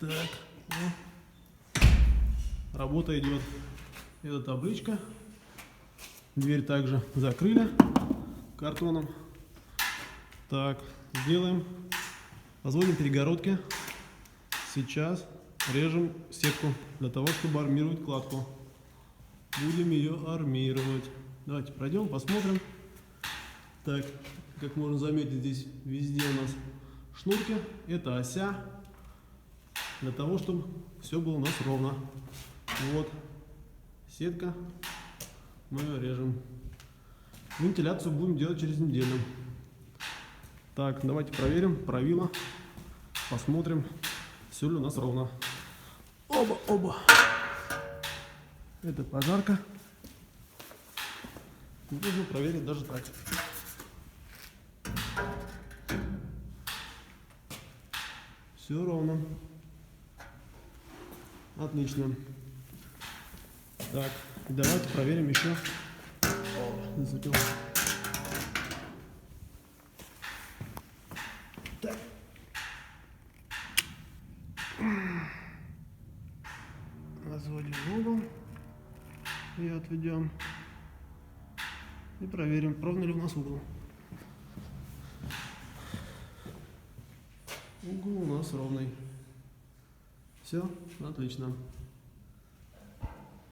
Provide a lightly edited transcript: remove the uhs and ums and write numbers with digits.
Так, работа идет. Это табличка. Дверь также закрыли картоном. Так, сделаем, возводим перегородки. Сейчас режем сетку для того, чтобы армировать кладку. Будем ее армировать. Давайте пройдем, посмотрим. Так, как можно заметить, здесь везде у нас шнурки. Это ося. Для того, чтобы все было у нас ровно. Вот сетка. Мы ее режем. Вентиляцию будем делать через неделю. Так, давайте проверим правило. Посмотрим, все ли у нас ровно. Оба. Это пожарка. Нужно проверить даже так. Все ровно. Отлично. Так, давайте проверим еще. Так. Разводим угол и отведем. И проверим, ровно ли у нас угол. Угол у нас ровный. Все, отлично.